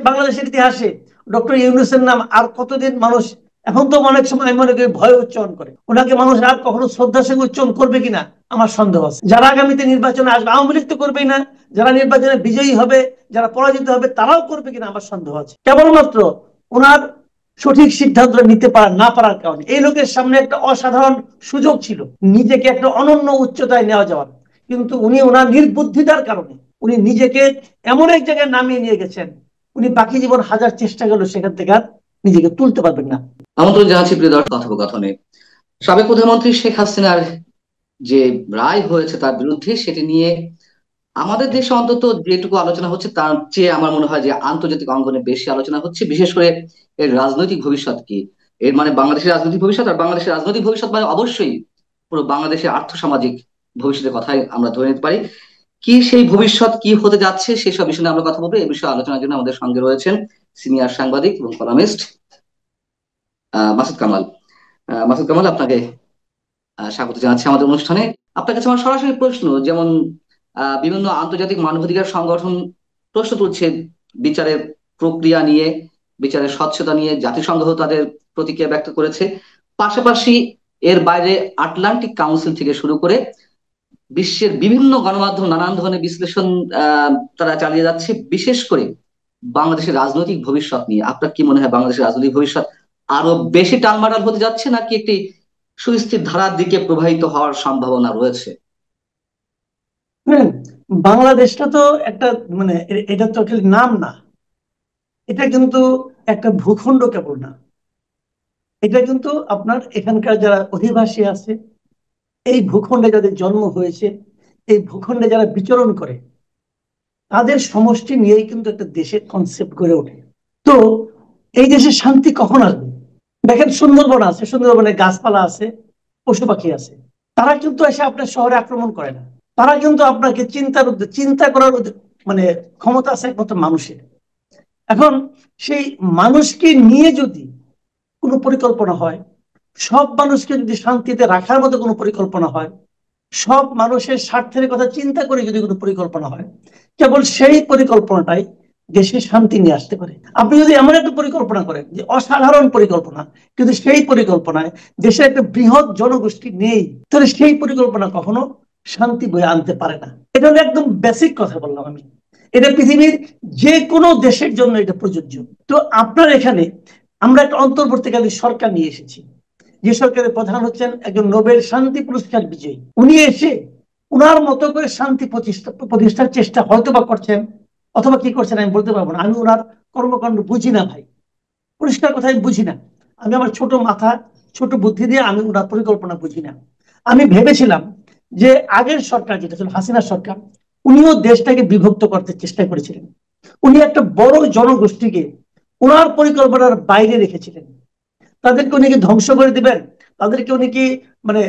বাংলাদেশের ইতিহাসে ডক্টর ইউনূসের নাম আর কতদিন মানুষ, এখন তো অনেক সময় আমি মনে করি ভয় উচ্চারণ করে, ওনাকে মানুষ আর কখনো শ্রদ্ধার সঙ্গে উচ্চারণ করবে কিনা আমার সন্দেহ আছে। যারা আগামীতে নির্বাচনে আসবে, আওয়ামী লীগ তো করবেই না, যারা নির্বাচনে বিজয়ী হবে, যারা পরাজিত হবে, তারাও করবে কিনা আমার সন্দেহ আছে। কেবলমাত্র ওনার সঠিক সিদ্ধান্ত নিতে পারা না পারার কারণে এই লোকের সামনে একটা অসাধারণ সুযোগ ছিল নিজেকে একটা অনন্য উচ্চতায় নেওয়া যাওয়ার, কিন্তু উনি ওনার নির্বুদ্ধিতার কারণে উনি নিজেকে এমন এক জায়গায় নামিয়ে নিয়ে গেছেন, উনি বাকি জীবন হাজার চেষ্টা করলেও সেখান থেকে আর নিজেকে তুলতে পারবেন না। আমন্ত্রণ জানাচ্ছি প্রিয় দর্শক কথোপকথনে। সাবেক প্রধানমন্ত্রী শেখ হাসিনার যে রায় হয়েছে তার বিরুদ্ধে, সেটি নিয়ে আমাদের দেশে অন্তত যেটুকু আলোচনা হচ্ছে তার চেয়ে আমার মনে হয় যে আন্তর্জাতিক অঙ্গনে বেশি আলোচনা হচ্ছে, বিশেষ করে এর রাজনৈতিক ভবিষ্যৎ কি। এর মানে বাংলাদেশের রাজনৈতিক ভবিষ্যৎ, আর বাংলাদেশের রাজনৈতিক ভবিষ্যৎ মানে অবশ্যই পুরো বাংলাদেশের আর্থসামাজিক ভবিষ্যতের কথাই আমরা ধরে নিতে পারি। কি সেই ভবিষ্যৎ কি হতে যাচ্ছে সেসব বিষয় নিয়ে আমরা কথা বলবো। এই বিষয়ে আলোচনার জন্য আমাদের সঙ্গে রয়েছেন সিনিয়র সাংবাদিক এবং কলামিস্ট মাসুদ কামাল। মাসুদ কামাল, আপনাকে স্বাগত জানাচ্ছি আমাদের অনুষ্ঠানে। আপনার কাছে আমার সরাসরি প্রশ্ন, যেমন বিভিন্ন আন্তর্জাতিক মানবাধিকার সংগঠন প্রশ্ন তুলছে বিচারের প্রক্রিয়া নিয়ে, বিচারের স্বচ্ছতা নিয়ে, জাতিসংঘ তাদের প্রতিক্রিয়া ব্যক্ত করেছে। পাশাপাশি এর বাইরে আটলান্টিক কাউন্সিল থেকে শুরু করে বিশ্বের বিভিন্ন গণমাধ্যম নানান ধরনের বিশ্লেষণ তারা চালিয়ে যাচ্ছে, বিশেষ করে বাংলাদেশের রাজনৈতিক ভবিষ্যৎ নিয়ে। আপনার কি মনে হয় বাংলাদেশের রাজনৈতিক ভবিষ্যৎ আরো বেশি টালমাটাল হতে যাচ্ছে, নাকি একটি সুস্থির ধারার দিকে প্রবাহিত হওয়ার সম্ভাবনা রয়েছে? হ্যাঁ, বাংলাদেশটা তো একটা মানে এটা তো খালি নাম না, এটা কিন্তু একটা ভূখণ্ড কেবল না, এটা কিন্তু আপনার এখানকার যারা অধিবাসী আছে, এই ভূখণ্ডে যাদের জন্ম হয়েছে, এই ভূখণ্ডে যারা বিচরণ করে, তাদের সমষ্টি নিয়েই কিন্তু একটা দেশের কনসেপ্ট গড়ে ওঠে। তো এই দেশে শান্তি কখন আসবে? দেখেন, সুন্দরবন আছে, সুন্দরবনে গাছপালা আছে, পশু পাখি আছে, তারা কিন্তু এসে আপনার শহরে আক্রমণ করে না। তারা কিন্তু আপনাকে চিন্তা করার মানে ক্ষমতা আছে একমাত্র মানুষের। এখন সেই মানুষকে নিয়ে যদি কোনো পরিকল্পনা হয়, সব মানুষকে যদি শান্তিতে রাখার মতো কোনো পরিকল্পনা হয়, সব মানুষের স্বার্থের কথা চিন্তা করে যদি কোনো পরিকল্পনা হয়, কেবল সেই পরিকল্পনাটাই দেশে শান্তি নিয়ে আসতে পারে। আপনি যদি এমন একটা পরিকল্পনা করেন যে অসাধারণ পরিকল্পনা, কিন্তু সেই পরিকল্পনায় দেশের একটা বৃহৎ জনগোষ্ঠী নেই, তাহলে সেই পরিকল্পনা কখনো শান্তি বয়ে আনতে পারে না। এটা হলো একদম বেসিক কথা বললাম আমি, এটা পৃথিবীর যে কোনো দেশের জন্য এটা প্রযোজ্য। তো আপনার এখানে আমরা একটা অন্তর্বর্তীকালীন সরকার নিয়ে এসেছি, যে সরকারের প্রধান হচ্ছেন একজন নোবেল শান্তি পুরস্কার বিজয়ী। উনি এসে উনার মতো করে শান্তি প্রতিষ্ঠার চেষ্টা হয়তো বা করছেন, অথবা কি করছেন আমি বলতে পারবো না, আমি ওনার কর্মকাণ্ড বুঝি না ভাই, পরিষ্কার কথা আমি বুঝি না। আমি আমার ছোট মাথা, ছোট বুদ্ধি দিয়ে আমি ওনার পরিকল্পনা বুঝি না। আমি ভেবেছিলাম যে আগের সরকার যেটা ছিল হাসিনা সরকার, উনিও দেশটাকে বিভক্ত করতে চেষ্টা করেছিলেন। উনি একটা বড় জনগোষ্ঠীকে ওনার পরিকল্পনার বাইরে রেখেছিলেন। তাদেরকে উনি কি ধ্বংস করে দিবেন, তাদেরকে উনি কি মানে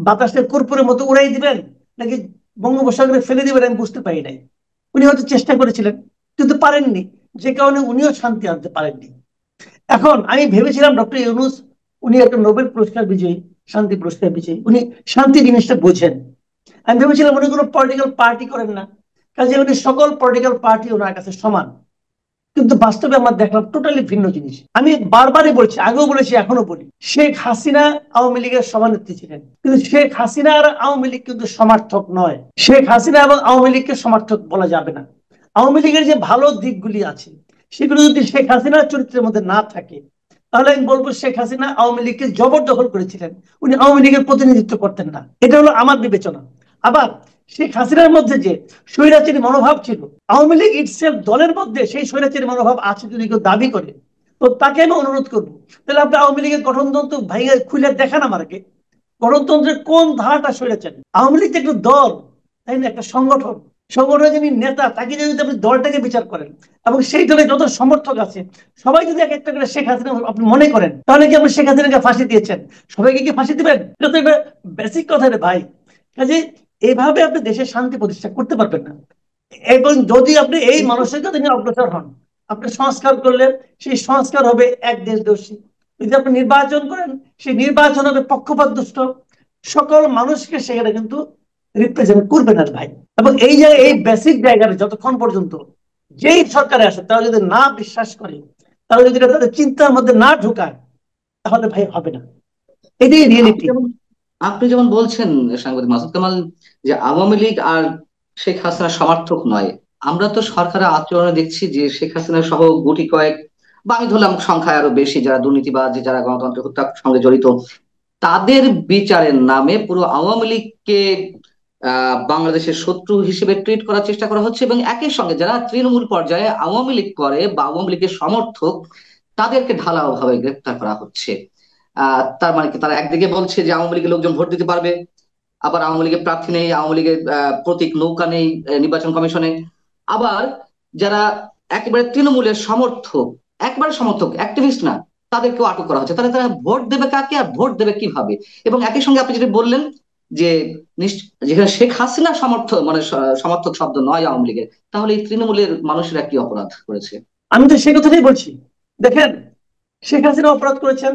বাতাসের কর্পূরের মতো উড়াই দিবেন, নাকি বঙ্গোপসাগরে ফেলে দিবেন, আমি বুঝতে পারি নাই। উনি হয়তো চেষ্টা করেছিলেন কিন্তু পারেননি, যে কারণে উনিও শান্তি আনতে পারেননি। এখন আমি ভেবেছিলাম ডক্টর ইউনূস, উনি একটা নোবেল পুরস্কার বিজয়ী, শান্তি পুরস্কার বিজয়ী, উনি শান্তি জিনিসটা বোঝেন। আমি ভেবেছিলাম উনি কোনো পলিটিক্যাল পার্টি করেন না, কাজে উনি সকল পলিটিক্যাল পার্টি ওনার কাছে সমান। কিন্তু বাস্তবে আমরা দেখলাম টোটালি ভিন্ন জিনিস। আমি বারবারই বলছি, আগেও বলেছি, এখনো বলি, শেখ হাসিনা আওয়ামী লীগের সভানেত্রী ছিলেন, কিন্তু শেখ হাসিনা আর আওয়ামী লীগ কিন্তু সমর্থক নয়। শেখ হাসিনা এবং আওয়ামী লীগকে সমর্থক বলা যাবে না। আওয়ামী লীগের যে ভালো দিকগুলি আছে, সেগুলো যদি শেখ হাসিনার চরিত্রের মধ্যে না থাকে, তাহলে আমি বলবো শেখ হাসিনা আওয়ামী লীগকে জবরদখল করেছিলেন, উনি আওয়ামী লীগের প্রতিনিধিত্ব করতেন না। এটা হলো আমার বিবেচনা। আবার শেখ হাসিনার মধ্যে যে স্বৈরাচারী মনোভাব ছিল, আওয়ামী লীগ ইটসেলফ দলের মধ্যে সেই স্বৈরাচারী মনোভাব আছে যদি কেউ দাবি করে, তো তাকে আমি অনুরোধ করবো, তাহলে আপনি আওয়ামী লীগের গঠনতন্ত্র ভাইয়া খুলে দেখান আমাকে, গণতন্ত্রের কোন ধারাটা স্বৈরাচারী। আওয়ামী লীগ একটা দল, তাই না, একটা সংগঠন, সংগঠনের যিনি নেতা তাকে যদি আপনি দলটাকে বিচার করেন, এবং সেই দলে যত সমর্থক আছে সবাই যদি এক একটা করে শেখ হাসিনা আপনি মনে করেন, তাহলে কি আপনি শেখ হাসিনাকে ফাঁসি দিয়েছেন? সবাইকে কি ফাঁসি দিবেন? এটা তো বেসিক কথা রে ভাই। কাজে এইভাবে আপনি দেশের শান্তি প্রতিষ্ঠা করতে পারবেন না। এবং যদি আপনি এই মানসিকতা নিয়ে অগ্রসর হন, আপনি সংস্কার করলেন, সেই সংস্কার হবে এক দেশদর্শী। যদি আপনি নির্বাচন করেন, সেই নির্বাচন হবে পক্ষপাত দুষ্ট, সকল মানুষকে সেখানে কিন্তু রিপ্রেজেন্ট করবে না ভাই। এবং এই জায়গায় এই বেসিক জায়গাটা যতক্ষণ পর্যন্ত যেই সরকারে আসে তারা যদি না বিশ্বাস করে, তারা যদি এটা তাদের চিন্তার মধ্যে না ঢুকায়, তাহলে ভাই হবে না। এটাই আপনি রিয়েলিটি। যেমন আপনি যেমন বলছেন সাংবাদিক মাসুদ কামাল, যে আওয়ামী লীগ আর শেখ হাসিনার সমর্থক নয়, আমরা তো সরকারের আচরণে দেখছি যে শেখ হাসিনা সহ গুটি কয়েক, বা আমি ধরলাম সংখ্যায় আরো বেশি, যারা দুর্নীতিবাজ, যারা গণতন্ত্র হত্যার সঙ্গে জড়িত, তাদের বিচারের নামে পুরো আওয়ামী লীগকে বাংলাদেশের শত্রু হিসেবে ট্রিট করার চেষ্টা করা হচ্ছে, এবং একই সঙ্গে যারা তৃণমূল পর্যায়ে আওয়ামী লীগ করে বা আওয়ামী লীগের সমর্থক, তাদেরকে ঢালাও ভাবে গ্রেপ্তার করা হচ্ছে। তার মানে কি, তারা একদিকে বলছে যে আওয়ামী লীগের লোকজন ভোট দিতে পারবে, আবার আওয়ামী লীগের প্রার্থী নেই, আওয়ামী লীগের প্রতীক নৌকা নেই নির্বাচন কমিশনে। আবার যারা একেবারে তৃণমূলের সমর্থক, একবারে সমর্থক, অ্যাক্টিভিস্ট না, তাদেরকেও আটক করা হচ্ছে। তাহলে তারা ভোট দেবে কাকে আর ভোট দেবে কিভাবে? এবং একই সঙ্গে আপনি যেটা বললেন যে যেখানে শেখ হাসিনা সমর্থক, মানে সমর্থক শব্দ নয় আওয়ামী লীগের, তাহলে এই তৃণমূলের মানুষেরা কি অপরাধ করেছে? আমি তো সেই কথাটাই বলছি। দেখেন, শেখ হাসিনা অপরাধ করেছেন,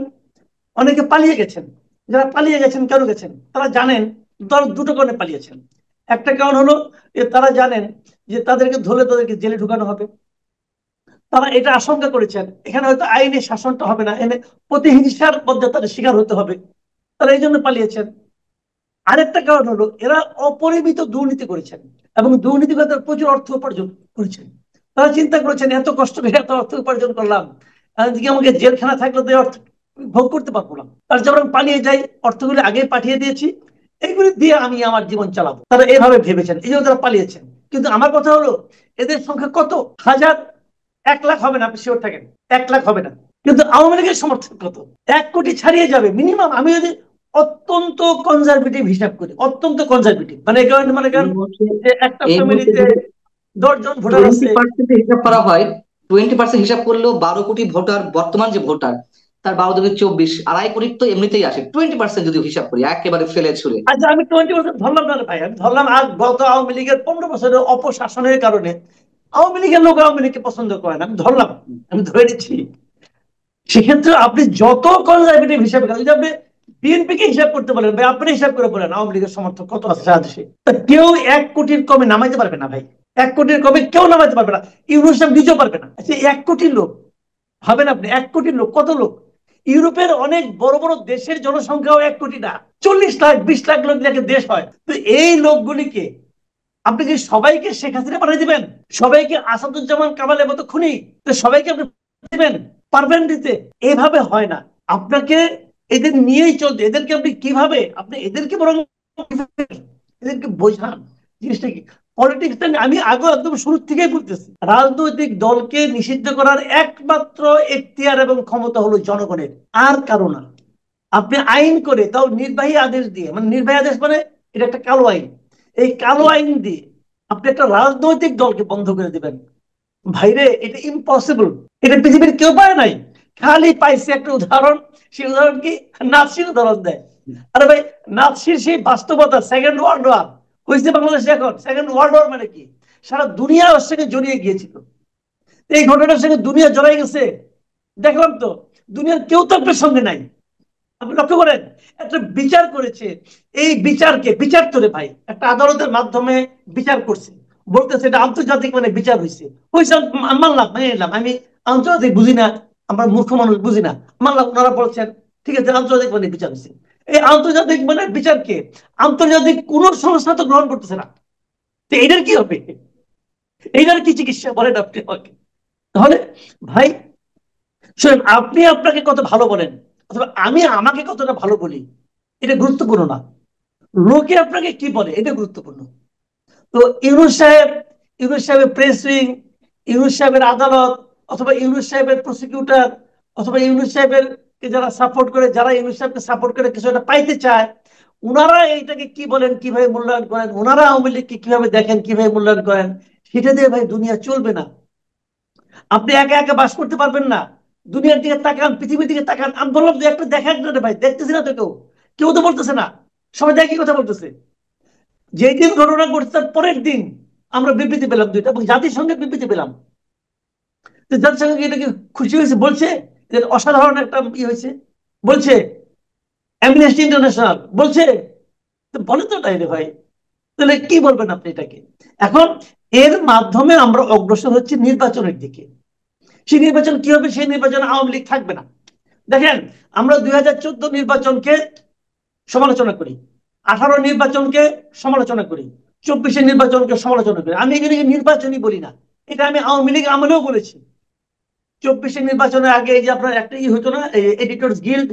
অনেকে পালিয়ে গেছেন। যারা পালিয়ে গেছেন কেন গেছেন তারা জানেন। দুটো কারণে পালিয়েছেন। একটা কারণ হলো যে তারা জানেন যে তাদেরকে ধরে তাদেরকে জেলে ঢুকানো হবে। তারা এটা আশঙ্কা করেছেন এখানে হয়তো আইনি শাসনটা হবে না, এনে প্রতিহিংসার মধ্যে তাদের শিকার হতে হবে। তারা এই জন্য পালিয়েছেন। আরেকটা কারণ হলো এরা অপরিমিত দুর্নীতি করেছেন, এবং দুর্নীতি করে তারা প্রচুর অর্থ উপার্জন করেছেন। তারা চিন্তা করেছেন এত কষ্ট করে এত অর্থ উপার্জন করলাম, আজকে আমাকে জেলখানা থাকলে তো এই অর্থ ভোগ করতে পারবো না, তার চেয়ে বরং পালিয়ে যাই, অর্থগুলি আগে পাঠিয়ে দিয়েছি, এইগুলি দিয়ে আমি আমার জীবন চালাবো। তারা এইভাবে ভেবেছেন, এই জন্য তারা পালিয়েছেন। কিন্তু আমার কথা হলো এদের সংখ্যা কত হাজার? 1 লাখ হবে না, আপনি শিওর থাকেন। 1 লাখ হবে না। কিন্তু আওয়ামী লীগের সমর্থক কত? 1 কোটি ছাড়িয়ে যাবে মিনিমাম। আমি যদি অত্যন্ত কনজারভেটিভ হিসাব করি, অত্যন্ত কনজারভেটিভ, মানে এই কারণে মনে এই করেন মুহূর্তে যে একটা এই মুহূর্তে ফ্যামিলিতে যদি 10 জন ভোটার 20% আছে। হিসাব করা হয়, 20% হিসাব করলেও 12 কোটি ভোটার, বর্তমান যে ভোটার তার 12 × 24, 2.5 কোটি তো এমনিতেই আসে। 20% যদি হিসাব করি একেবারে ফেলে ছুড়ে। আচ্ছা, আমি 20% ধরলাম না রে ভাই, আমি ধরলাম আর গত আওয়ামী লীগের 15 বছরের অপশাসনের কারণে আওয়ামী লীগের লোক আওয়ামী লীগকে পছন্দ করে না, আমি ধরলাম, আমি ধরে নিচ্ছি। সেক্ষেত্রে আপনি যত কনজারভেটিভ হিসাবে করেন, যদি আপনি বিএনপি কে হিসাব করতে বলেন ভাই, আপনি হিসাব করে বলেন আওয়ামী লীগের সমর্থক কত আছে সারা দেশে, তা কেউ 1 কোটির কমে নামাইতে পারবে না ভাই। 1 কোটির কমে কেউ নামাইতে পারবে না। ইউনুস সাহেব নিজেও পারবে না। আচ্ছা, 1 কোটি লোক, ভাবেন আপনি 1 কোটির লোক কত লোক? ইউরোপের অনেক বড় বড় দেশের জনসংখ্যাও 1 কোটি না, 40 লাখ 20 লাখ লোক নিয়ে একটা দেশ হয়। তো এই লোকগুলিকে আপনি কি সবাইকে শেখ হাসিনা বানিয়ে দিবেন? সবাইকে আসাদুজ্জামান কামালের মতো খুনি, তো সবাইকে আপনি দিবেন? পারবেন দিতে? এভাবে হয় না। আপনাকে এদের নিয়েই চলতে, এদেরকে আপনি কিভাবে, আপনি এদেরকে বরং এদেরকে বোঝান জিনিসটা কি। পলিটিক্সটা আমি আগে একদম শুরু থেকেই বলতেছি, রাজনৈতিক দলকে নিষিদ্ধ করার একমাত্র এখতিয়ার এবং ক্ষমতা হলো জনগণের, আর কারো না। আপনি আইন করে, তাও নির্বাহী আদেশ দিয়ে, মানে নির্বাহী আদেশ মানে এটা একটা কালো আইন, এই কালো আইন দিয়ে আপনি একটা রাজনৈতিক দলকে বন্ধ করে দিবেন? ভাইরে, এটা ইম্পসিবল। এটা পৃথিবীর কেউ পায় নাই। খালি পাইছে একটা উদাহরণ, সেই উদাহরণ কি? নাৎসির উদাহরণ দেয়। আরে ভাই, নাৎসির সেই বাস্তবতা, সেকেন্ড ওয়ার্ল্ড ওয়ার হয়েছে বাংলাদেশে। এখন সেকেন্ড ওয়ার্ল্ড ওয়ার মানে কি? সারা দুনিয়া ওর সঙ্গে জড়িয়ে গিয়েছিল। এই ঘটনার সঙ্গে দুনিয়া জড়াই গেছে, দেখলাম তো। দুনিয়ার কেউ তো আপনার সঙ্গে নাই। আপনি লক্ষ্য করেন, একটা বিচার করেছে, এই বিচারকে বিচার করে ভাই একটা আদালতের মাধ্যমে বিচার করছে, বলতেছে এটা আন্তর্জাতিক মানে বিচার হয়েছে। হয়েছে, মানলাম, মেনে নিলাম। আমি আন্তর্জাতিক বুঝি না, আমরা মূর্খ মানুষ বুঝি না, মানলাম ওনারা বলছেন ঠিক আছে আন্তর্জাতিক মানে বিচার হয়েছে। এই আন্তর্জাতিক মানে বিচারকে আন্তর্জাতিক কোন সংস্থা তো গ্রহণ করতেছে না। তো এটার কি হবে? এইটার কি চিকিৎসা বলেন আপনি আমাকে। তাহলে ভাই শোনেন, আপনি আপনাকে কত ভালো বলেন অথবা আমি আমাকে কতটা ভালো বলি, এটা গুরুত্বপূর্ণ না। লোকে আপনাকে কি বলে এটা গুরুত্বপূর্ণ। তো ইউনুস সাহেব, ইউনুস সাহেবের প্রেস উইং, ইউনুস সাহেবের আদালত, অথবা ইউনুস সাহেবের প্রসিকিউটর, অথবা ইউনুস সাহেবের কে যারা সাপোর্ট করে, যারা ইউনুস সাহেবকে সাপোর্ট করে কিছু একটা পাইতে চায়, ওনারা এইটাকে কি বলেন, কিভাবে মূল্যায়ন করেন, ওনারা আওয়ামী লীগকে কিভাবে দেখেন, কিভাবে মূল্যায়ন করেন, সেটা দিয়ে ভাই দুনিয়া চলবে না। আপনি একা একা বাস করতে পারবেন না। দুনিয়ার দিকে তাকান, পৃথিবীর দিকে তাকান। আমি বললাম যে একটু দেখেন না রে ভাই, দেখতেছি না তো কেউ, কেউ তো বলতেছে না। সবাই একই কথা বলতেছে। যেই দিন ঘটনা ঘটছে তার পরের দিন আমরা বিবৃতি পেলাম দুইটা, এবং জাতিসংঘের বিবৃতি পেলাম। তো জাতিসংঘ এটাকে খুশি হয়েছে, বলছে যে অসাধারণ একটা ই হয়েছে, বলছে অ্যামনেস্টি ইন্টারন্যাশনাল বলছে। তো বলে তো তাই রে ভাই, তাহলে কি বলবেন আপনি এটাকে? এখন এর মাধ্যমে আমরা অগ্রসর হচ্ছি নির্বাচনের দিকে। সেই নির্বাচন কি হবে? সেই নির্বাচনে আওয়ামী লীগ থাকবে না। দেখেন, আমরা 2014 নির্বাচনকে সমালোচনা করি, 18 নির্বাচনকে সমালোচনা করি, 24 নির্বাচনকে সমালোচনা করি। আমি এখানে নির্বাচনই বলি না, এটা আমি আওয়ামী লীগ আমলেও বলেছি। 24 নির্বাচনের আগে এই যে আপনার একটা হইতো না, এডিটর্স গিল্ড,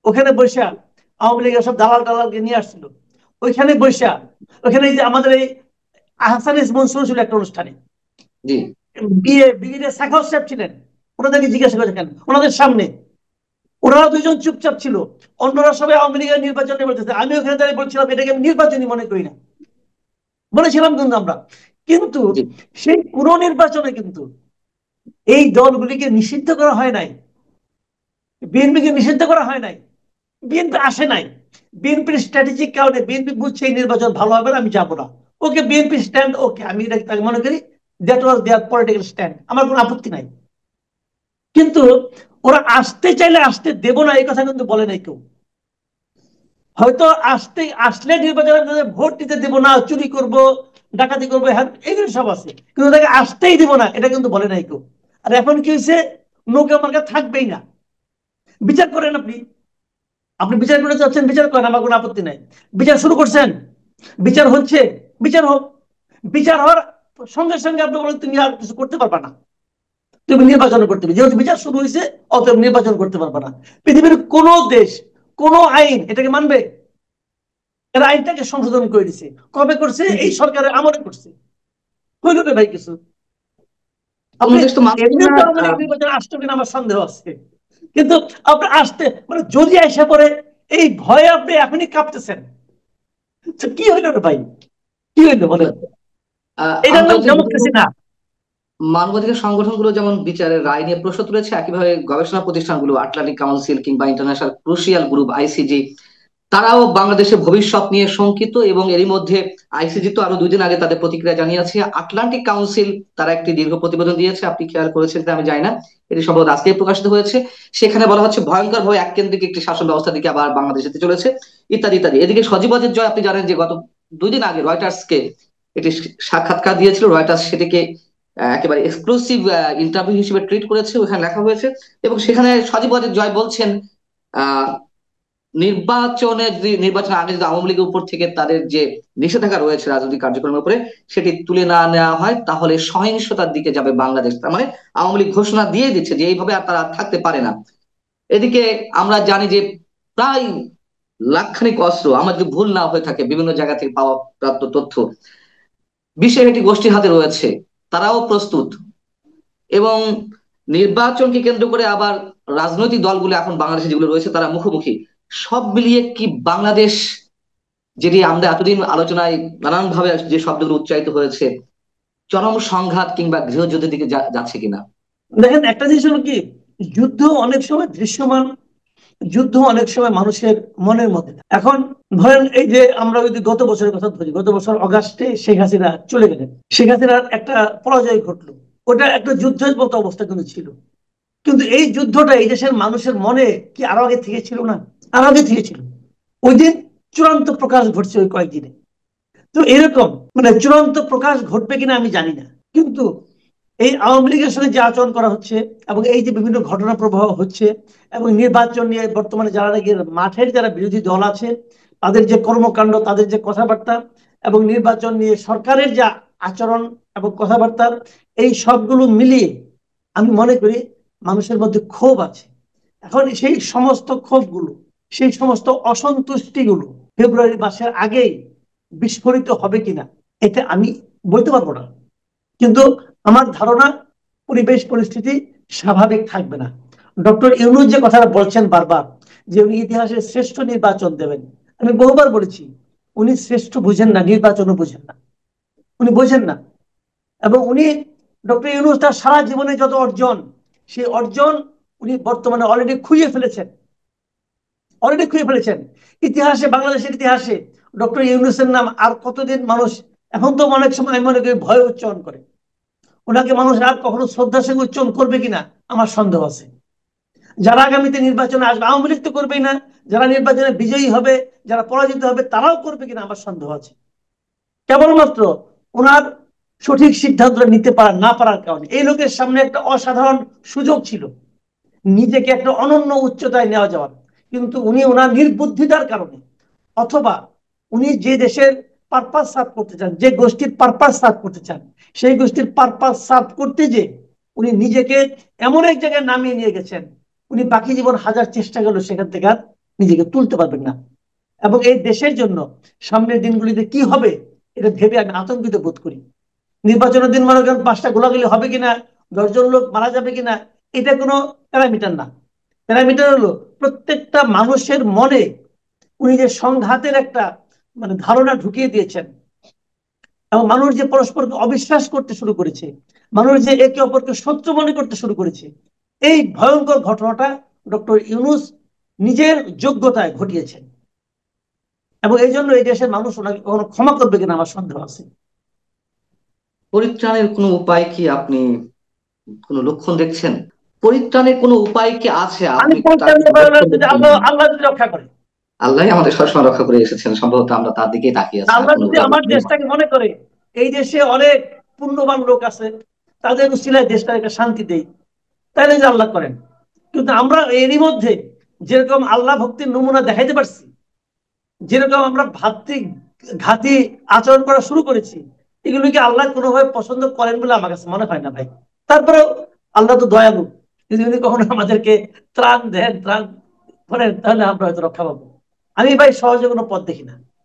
ওখানে বৈশা আওয়ামী লীগের সব দালাল টালালকে নিয়ে আসছিল, ওইখানে বৈশা, ওখানে এই যে আমাদের এই আহসান মনসুর ছিল একটা অনুষ্ঠানে, জি বিয়ে ব্রিগেডিয়ার সাখাওয়াত সাহেব ছিলেন, ওনাদেরকে জিজ্ঞাসা করে কেন ওনাদের সামনে, ওনারা দুইজন চুপচাপ ছিল, অন্যরা সবাই আওয়ামী লীগের নির্বাচন নিয়ে বলতেছে। আমি ওখানে দাঁড়িয়ে বলছিলাম এটাকে আমি নির্বাচনই মনে করি না, বলেছিলাম কিন্তু আমরা। কিন্তু জি সেই পুরো নির্বাচনে কিন্তু এই দলগুলিকে নিষিদ্ধ করা হয় নাই, বিএনপিকে নিষিদ্ধ করা হয় নাই, বিএনপি আসে নাই। বিএনপির স্ট্র্যাটেজিক কারণে বিএনপি বুঝছে এই নির্বাচন ভালো হবে না, আমি যাবো না। ওকে, বিএনপি স্ট্যান্ড, ওকে, আমি তাকে মনে করি that was their political stand, আমার কোনো আপত্তি নাই। কিন্তু ওরা আসতে চাইলে আসতে দেব না এই কথা কিন্তু বলে নাই কেউ। হয়তো আসলে নির্বাচনে ভোট দিতে দেব না, চুরি করব, ডাকাতি করবো, হ্যাঁ এগুলো সব আছে, কিন্তু তাকে আসতেই দিব না এটা কিন্তু বলে নাই কেউ। আর এখন কি হয়েছে? নৌকা মার্কা থাকবেই না। বিচার করেন আপনি, আপনি বিচার করতে চাচ্ছেন, বিচার করেন, আমার কোনো আপত্তি নাই। বিচার শুরু করছেন, বিচার হচ্ছে, বিচার হোক। বিচার হওয়ার সঙ্গে সঙ্গে আপনি বলেন তুমি আর কিছু করতে পারবা না, তুমি নির্বাচন করতে হবে, যেহেতু বিচার শুরু হয়েছে অতএব নির্বাচন করতে পারবা না। পৃথিবীর কোন দেশ, কোন আইন এটাকে মানবে? এরা আইনটাকে সংশোধন করে দিছে, কবে করছে? এই সরকারের আমলে করছে। হইল রে ভাই কিছু? কোন আপনি দেশ তো মানছে এমনি না। তো আওয়ামী লীগ নির্বাচন আসতো কিনা আমার সন্দেহ আছে, কিন্তু আপনি আসতে মানে যদি আইসা পরে এই ভয়ে আপনি এখনই কাঁপতেছেন, তো কি হইল রে ভাই? কি হইলো বলেন? এটার নাম আন্তর্জাতিক ডেমোক্রেসি না। মানবাধিকার সংগঠনগুলো যেমন বিচারের রায় নিয়ে প্রশ্ন তুলেছে, একইভাবে গবেষণা প্রতিষ্ঠানগুলো আটলান্টিক কাউন্সিল কিংবা ইন্টারন্যাশনাল ক্রুশিয়াল গ্রুপ আইসিজি, তারাও বাংলাদেশের ভবিষ্যৎ নিয়ে শঙ্কিত। এবং এরই মধ্যে আইসিজি তো আরো 2 দিন আগে তাদের প্রতিক্রিয়া জানিয়েছে। আটলান্টিক কাউন্সিল তারা একটি দীর্ঘ প্রতিবেদন দিয়েছে, আপনি খেয়াল করেছেন কিনা আমি জানি না, এটি সম্ভবত আজকে প্রকাশিত হয়েছে। সেখানে বলা হচ্ছে ভয়ঙ্কর ভাবে এককেন্দ্রিক একটি শাসন ব্যবস্থা দিকে আবার বাংলাদেশ যেতে চলেছে, ইত্যাদি ইত্যাদি। এদিকে সজীব ওয়াজেদ জয়, আপনি জানেন যে গত 2 দিন আগে রয়টার্সকে একটি সাক্ষাৎকার দিয়েছিল, রয়টার্স সেটিকে একেবারে এক্সক্লুসিভ ইন্টারভিউ হিসেবে ট্রিট করেছে, ওখানে লেখা হয়েছে। এবং সেখানে সজীব ওয়াজেদ জয় বলছেন আহ নির্বাচনের আগে যদি আওয়ামী লীগের উপর থেকে তাদের যে নিষেধাজ্ঞা রয়েছে রাজনৈতিক কার্যক্রমের উপরে, সেটি তুলে না নেওয়া হয় তাহলে সহিংসতার দিকে যাবে বাংলাদেশ। তার মানে আওয়ামী লীগ ঘোষণা দিয়ে দিচ্ছে যে এইভাবে আর তারা থাকতে পারে না। এদিকে আমরা জানি যে প্রায় লাখখানিক অস্ত্র, আমার যদি ভুল না হয়ে থাকে, বিভিন্ন জায়গা থেকে পাওয়া প্রাপ্ত তথ্য, বিশ্বের একটি গোষ্ঠীর হাতে রয়েছে, তারাও প্রস্তুত। এবং নির্বাচনকে কেন্দ্র করে আবার রাজনৈতিক দলগুলো এখন বাংলাদেশে যেগুলো রয়েছে তারা মুখোমুখি। সব মিলিয়ে কি বাংলাদেশ, যেটি আমরা এতদিন আলোচনায় নানান ভাবে যে শব্দগুলো উচ্চারিত হয়েছে, চরম সংঘাত কিংবা গৃহযুদ্ধের দিকে যাচ্ছে কিনা? দেখেন, একটা জিনিস হলো কি, যুদ্ধ অনেক সময় দৃশ্যমান, যুদ্ধ অনেক সময় মানুষের মনের মধ্যে। এখন ধরেন এই যে আমরা যদি গত বছরের কথা ধরি, গত বছর অগাস্টে শেখ হাসিনা চলে গেলেন, শেখ হাসিনার একটা পরাজয় ঘটলো, ওটা একটা যুদ্ধের মতো অবস্থা কিন্তু ছিল। কিন্তু এই যুদ্ধটা এই দেশের মানুষের মনে কি আরো আগে থেকে ছিল না? আরো আগে থেকে ছিল। ওই দিন চূড়ান্ত প্রকাশ ঘটছে ওই কয়েকদিনে। তো এরকম মানে চূড়ান্ত প্রকাশ ঘটবে কিনা আমি জানি না, কিন্তু এই আওয়ামী লীগের সঙ্গে যে আচরণ করা হচ্ছে এবং এই যে বিভিন্ন ঘটনা প্রবাহ হচ্ছে এবং নির্বাচন নিয়ে বর্তমানে যারা নাকি মাঠের যারা বিরোধী দল আছে তাদের যে কর্মকাণ্ড, তাদের যে কথাবার্তা এবং নির্বাচন নিয়ে সরকারের যে আচরণ এবং কথাবার্তা, এই সবগুলো মিলিয়ে আমি মনে করি মানুষের মধ্যে ক্ষোভ আছে। এখন সেই সমস্ত ক্ষোভগুলো, সেই সমস্ত অসন্তুষ্টিগুলো ফেব্রুয়ারি মাসের আগেই বিস্ফোরিত হবে কিনা এটা আমি বলতে পারবো না, কিন্তু আমার ধারণা পরিবেশ পরিস্থিতি স্বাভাবিক থাকবে না। ডক্টর ইউনূস যে কথাটা বলছেন বারবার, যে উনি ইতিহাসের শ্রেষ্ঠ নির্বাচন দেবেন, আমি বহুবার বলেছি উনি শ্রেষ্ঠ বুঝেন না, নির্বাচনও বুঝেন না, উনি বোঝেন না। এবং উনি, ডক্টর ইউনূস তার সারা জীবনে যত অর্জন, সেই অর্জন উনি বর্তমানে অলরেডি খুইয়ে ফেলেছেন, অলরেডি খুঁজে ফেলেছেন। ইতিহাসে, বাংলাদেশের ইতিহাসে ডক্টর ইউনূসের নাম আর কতদিন মানুষ, এখন তো অনেক সময় আমি মনে করি ভয় উচ্চারণ করে, ওনাকে মানুষ আর কখনো শ্রদ্ধার সঙ্গে উচ্চারণ করবে কিনা আমার সন্দেহ আছে। যারা আগামীতে নির্বাচনে আসবে, আওয়ামী লীগ তো করবেই না, যারা নির্বাচনে বিজয়ী হবে, যারা পরাজিত হবে তারাও করবে কিনা আমার সন্দেহ আছে। কেবলমাত্র ওনার সঠিক সিদ্ধান্ত নিতে পারা না পারার কারণে। এই লোকের সামনে একটা অসাধারণ সুযোগ ছিল নিজেকে একটা অনন্য উচ্চতায় নেওয়া যাওয়ার, কিন্তু উনি ওনার নির্বুদ্ধিতার কারণে, অথবা উনি যে দেশের পারপাস সার্ভ করতে চান, যে গোষ্ঠীর পারপাস সার্ভ করতে চান, সেই গোষ্ঠীর পারপাস সার্ভ করতে যে উনি নিজেকে এমন এক জায়গায় নামিয়ে নিয়ে গেছেন, উনি বাকি জীবন হাজার চেষ্টা করলেও সেখান থেকে আর নিজেকে তুলতে পারবেন না। এবং এই দেশের জন্য সামনের দিনগুলিতে কি হবে এটা ভেবে আমি আতঙ্কিত বোধ করি। নির্বাচনের দিন মনে করেন 5টা গোলাগুলি হবে কিনা, 10জন লোক মারা যাবে কিনা, এটা কোনো প্যারামিটার না। প্যারামিটার হলো প্রত্যেকটা মানুষের মনে উনি যে সংঘাতের একটা ধারণা ঢুকিয়ে দিয়েছেন, এবং মানুষ যে পরস্পরকে অবিশ্বাস করতে শুরু করেছে, মানুষ যে একে অপরকে শত্রু মনে করতে শুরু করেছে, এই ভয়ঙ্কর ঘটনাটা ডক্টর ইউনূস নিজের যোগ্যতায় ঘটিয়েছেন। এবং এই জন্য এই দেশের মানুষ ওনাকে কখনো ক্ষমা করবে কিনা আমার সন্দেহ আছে। পরিত্রাণের কোনো উপায় কি আপনি, কোনো লক্ষণ দেখছেন? পরিত্রাণের কোনো উপায় কি আছে? আমি আপনি তার পরিত্রাণ কোনো লক্ষণ যদি দেখছেন? আল্লাহ আল্লাহ যদি রক্ষা করে, আল্লাহ আমাদের সবসময় রক্ষা করে এসেছেন, সম্ভবত আমরা তার দিকেই তাকিয়ে আছি, আর আল্লাহ কোনো যদি কারো আমার নেই। দেশটাকে মনে করে এই দেশে অনেক পুণ্যবান লোক আছে, তাদের উসিলায় দেশটাকে একটা শান্তি দেই, তাহলে যে আল্লাহ করেন। কিন্তু আমরা এরই মধ্যে যেরকম আল্লাহ ভক্তির নমুনা দেখাইতে পারছি, যেরকম আমরা ঘাতি আচরণ করা শুরু করেছি, এগুলো কি আল্লাহ কোনোভাবে পছন্দ করেন বলে আমার কাছে মনে হয় না ভাই। তারপরেও আল্লাহ তো দয়ালু, যদি উনি কখনো আমাদেরকে ত্রাণ দেন, ত্রাণ করেন, তাহলে আমরা হয়তো রক্ষা পাবো। আমি ভাই সহজে কোনো পথ দেখি না।